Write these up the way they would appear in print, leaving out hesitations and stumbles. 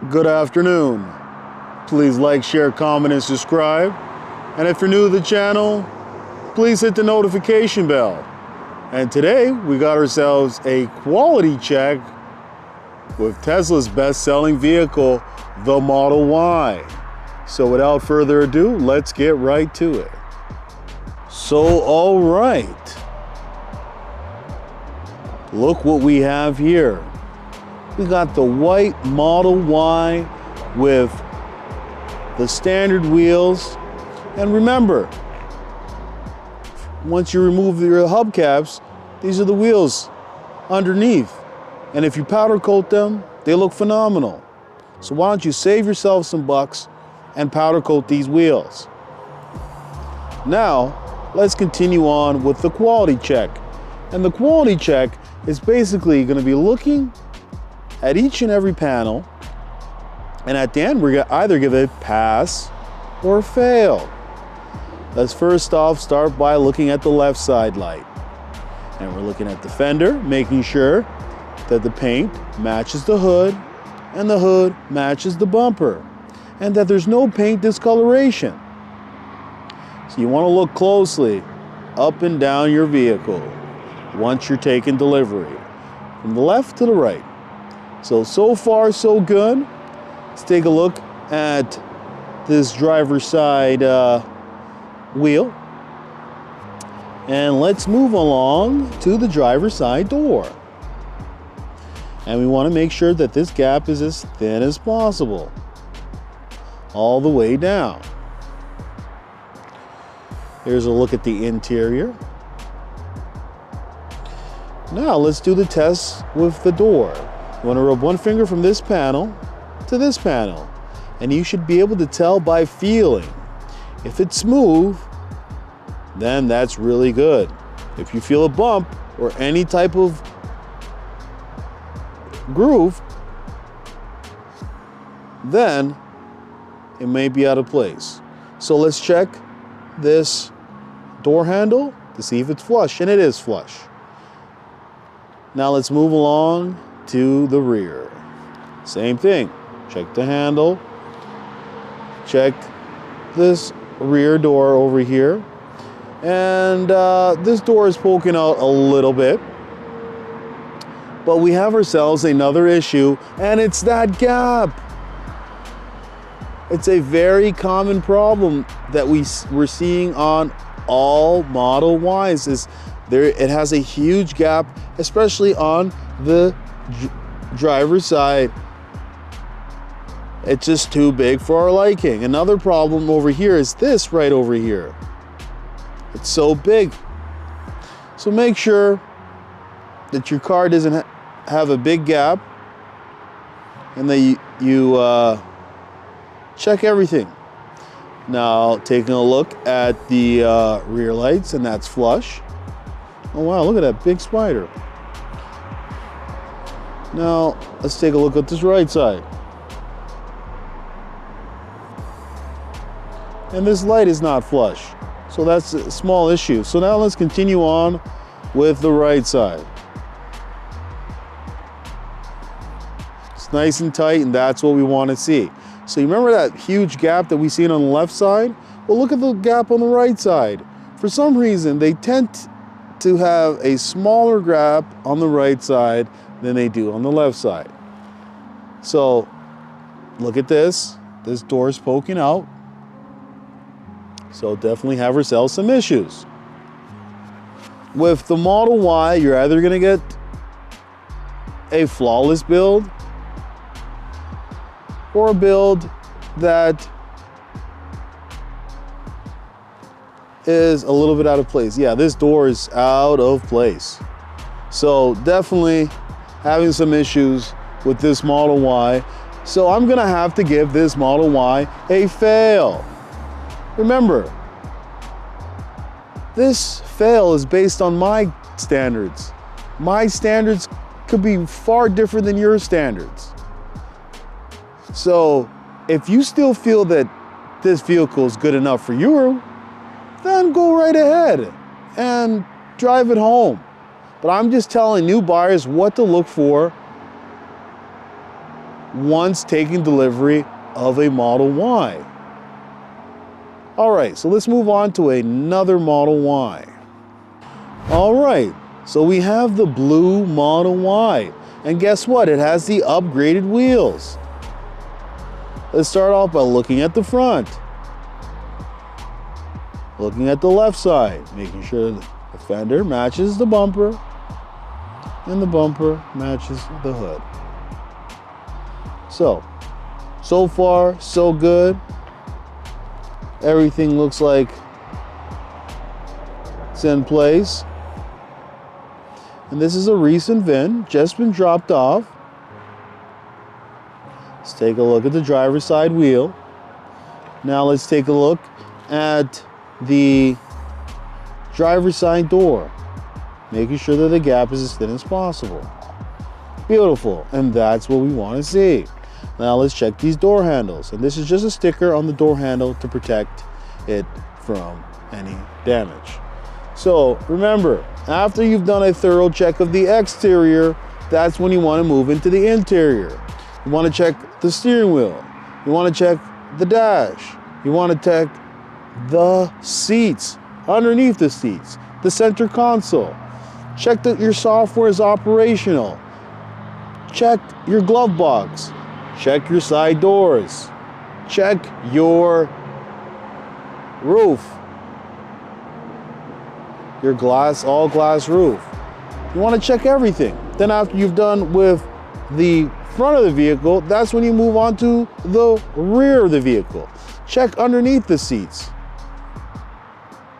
Good afternoon. Please like, share, comment, and subscribe. And if you're new to the channel, please hit the notification bell. And today we got ourselves a quality check with Tesla's best-selling vehicle, the Model Y. So without further ado, let's get right to it. So all right, look what we have here. We got the white Model Y with the standard wheels. And remember, once you remove your hubcaps, these are the wheels underneath. And if you powder coat them, they look phenomenal. So why don't you save yourself some bucks and powder coat these wheels. Now, let's continue on with the quality check. And the quality check is basically going to be looking at each and every panel, and at the end we're going to either give it pass or fail. Let's first off start by looking at the left side light, and we're looking at the fender, making sure that the paint matches the hood and the hood matches the bumper, and that there's no paint discoloration. So you want to look closely up and down your vehicle once you're taking delivery, from the left to the right. So far so good. Let's take a look at this driver's side wheel. And let's move along to the driver's side door. And we want to make sure that this gap is as thin as possible, all the way down. Here's a look at the interior. Now let's do the test with the door. You want to rub one finger from this panel to this panel, and you should be able to tell by feeling. If it's smooth, then that's really good. If you feel a bump or any type of groove, then it may be out of place. So let's check this door handle to see if it's flush, and it is flush. Now let's move along to the rear. Same thing. Check the handle. Check this rear door over here. And this door is poking out a little bit. But we have ourselves another issue, and it's that gap. It's a very common problem that we're seeing on all Model Ys. It has a huge gap, especially on the driver's side. It's just too big for our liking. Another problem over here is this right over here. It's so big. So make sure that your car doesn't have a big gap, and that you check everything. Now taking a look at the rear lights, and that's flush. Oh wow, look at that big spider. Now, let's take a look at this right side. And this light is not flush. So that's a small issue. So now let's continue on with the right side. It's nice and tight, and that's what we want to see. So you remember that huge gap that we seen on the left side? Well, look at the gap on the right side. For some reason, they tend to have a smaller gap on the right side than they do on the left side. So look at this. This door is poking out. So definitely have ourselves some issues. With the Model Y, you're either going to get a flawless build or a build that is a little bit out of place. Yeah, this door is out of place. So definitely having some issues with this Model Y. So I'm gonna have to give this Model Y a fail. Remember, this fail is based on my standards. My standards could be far different than your standards. So if you still feel that this vehicle is good enough for you, then go right ahead and drive it home. But I'm just telling new buyers what to look for once taking delivery of a Model Y. All right, so let's move on to another Model Y. All right, so we have the blue Model Y. And guess what? It has the upgraded wheels. Let's start off by looking at the front. Looking at the left side, making sure the fender matches the bumper and the bumper matches the hood. So far, so good. Everything looks like it's in place. And this is a recent VIN, just been dropped off. Let's take a look at the driver's side wheel. Now let's take a look at the driver's side door, making sure that the gap is as thin as possible. Beautiful, and that's what we want to see. Now let's check these door handles, and this is just a sticker on the door handle to protect it from any damage. So remember, after you've done a thorough check of the exterior, that's when you want to move into the interior. You want to check the steering wheel, you want to check the dash, you want to check the seats, underneath the seats, the center console. Check that your software is operational. Check your glove box. Check your side doors. Check your roof. Your all glass roof. You want to check everything. Then after you've done with the front of the vehicle, that's when you move on to the rear of the vehicle. Check underneath the seats.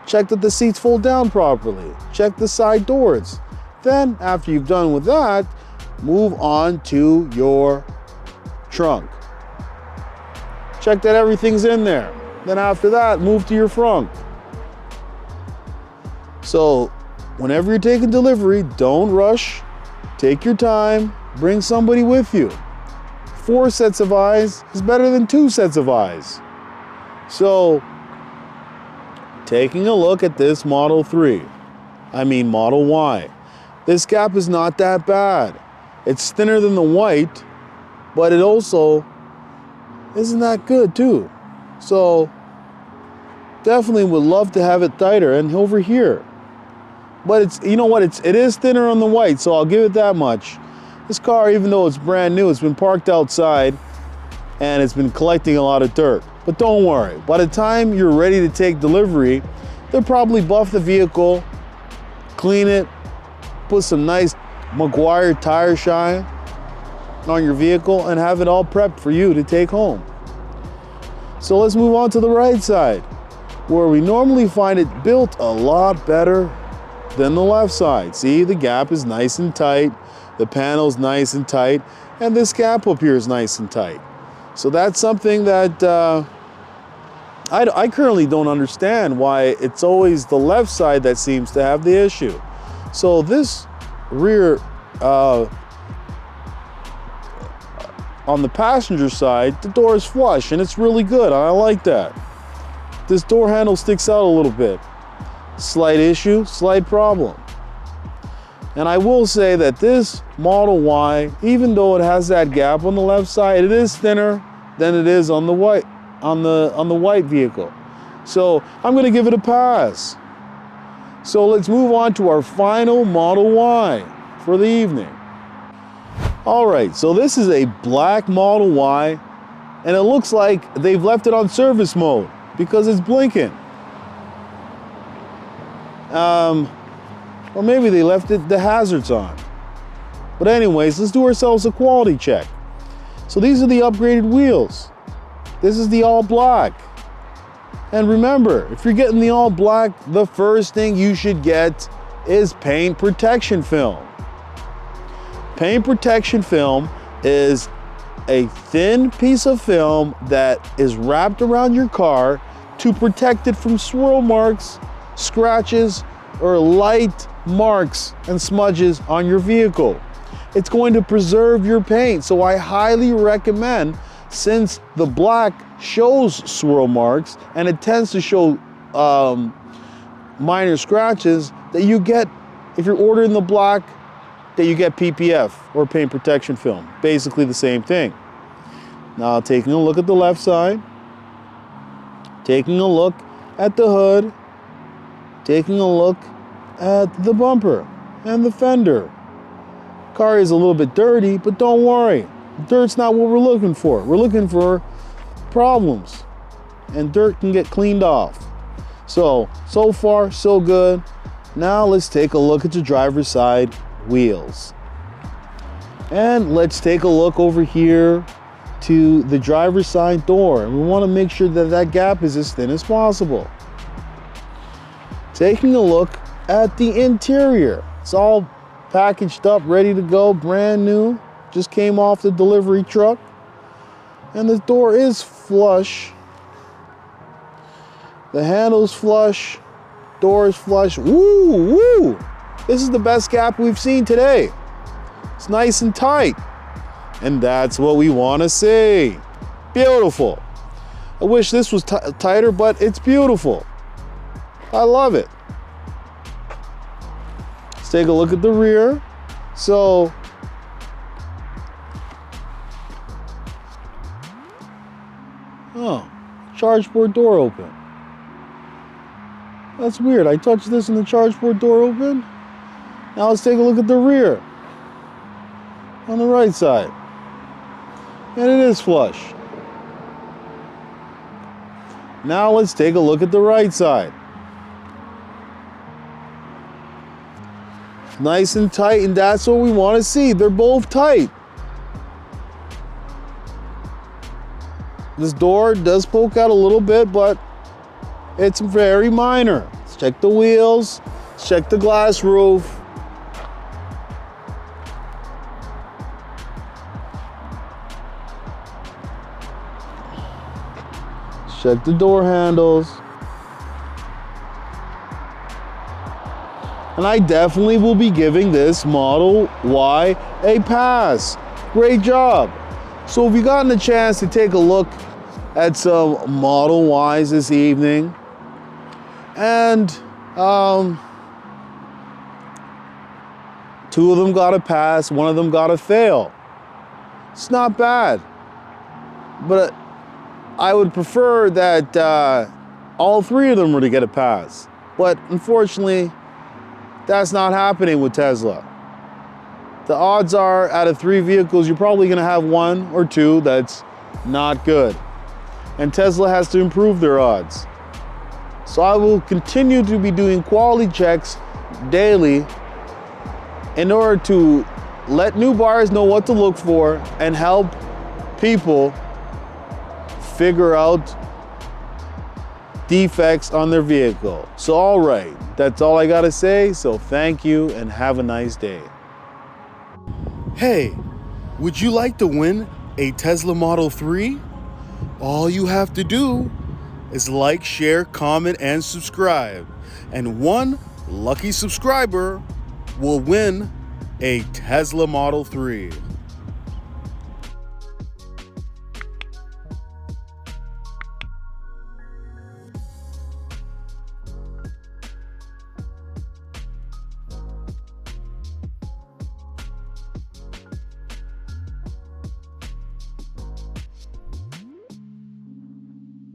Check that the seats fold down properly. Check the side doors. Then, after you've done with that, move on to your trunk. Check that everything's in there. Then after that, move to your front. So, whenever you're taking delivery, don't rush. Take your time. Bring somebody with you. 4 sets of eyes is better than 2 sets of eyes. So, taking a look at this Model Y. This gap is not that bad. It's thinner than the white, but it also isn't that good too. So definitely would love to have it tighter and over here. But it's, you know what, it is thinner on the white, so I'll give it that much. This car, even though it's brand new, it's been parked outside and it's been collecting a lot of dirt. But don't worry, by the time you're ready to take delivery, they'll probably buff the vehicle, clean it, put some nice Maguire tire shine on your vehicle, and have it all prepped for you to take home. So let's move on to the right side, where we normally find it built a lot better than the left side. See, the gap is nice and tight, the panel's nice and tight, and this gap up here is nice and tight. So that's something that I currently don't understand why it's always the left side that seems to have the issue. So this rear, on the passenger side, the door is flush and it's really good. I like that. This door handle sticks out a little bit. Slight issue, slight problem. And I will say that this Model Y, even though it has that gap on the left side, it is thinner than it is on the white vehicle. So I'm going to give it a pass. So let's move on to our final Model Y for the evening. All right, so this is a black Model Y, and it looks like they've left it on service mode because it's blinking. Or maybe they left the hazards on. But anyways, let's do ourselves a quality check. So these are the upgraded wheels. This is the all black. And remember, if you're getting the all black, the first thing you should get is paint protection film. Paint protection film is a thin piece of film that is wrapped around your car to protect it from swirl marks, scratches, or light marks and smudges on your vehicle. It's going to preserve your paint, so I highly recommend, since the black shows swirl marks and it tends to show minor scratches, that you get, if you're ordering the black, that you get PPF or paint protection film, basically the same thing. Now taking a look at the left side, taking a look at the hood, taking a look at the bumper and the fender. Car is a little bit dirty, but don't worry. Dirt's not what we're looking for. We're looking for problems, and dirt can get cleaned off. So far, so good. Now let's take a look at the driver's side wheels. And let's take a look over here to the driver's side door. And we want to make sure that that gap is as thin as possible. Taking a look at the interior. It's all packaged up, ready to go, brand new. Just came off the delivery truck. And the door is flush. The handle's flush. Door is flush. Woo, woo! This is the best gap we've seen today. It's nice and tight. And that's what we want to see. Beautiful. I wish this was tighter, but it's beautiful. I love it. Let's take a look at the rear. So, charge port door open. That's weird. I touched this and the charge port door open. Now let's take a look at the rear. On the right side. And it is flush. Now let's take a look at the right side. Nice and tight, and that's what we want to see. They're both tight. This door does poke out a little bit, but it's very minor. Let's check the wheels. Let's check the glass roof. Let's check the door handles. And I definitely will be giving this Model Y a pass. Great job. So if you gotten a chance to take a look at some Model Ys this evening, and two of them got a pass, one of them got a fail. It's not bad, but I would prefer that all three of them were to get a pass. But unfortunately, that's not happening with Tesla. The odds are, out of 3 vehicles, you're probably gonna have 1 or 2 that's not good. And Tesla has to improve their odds. So I will continue to be doing quality checks daily in order to let new buyers know what to look for and help people figure out defects on their vehicle. So all right, that's all I gotta say. So thank you and have a nice day. Hey, would you like to win a Tesla Model 3? All you have to do is like, share, comment, and subscribe. And one lucky subscriber will win a Tesla Model 3.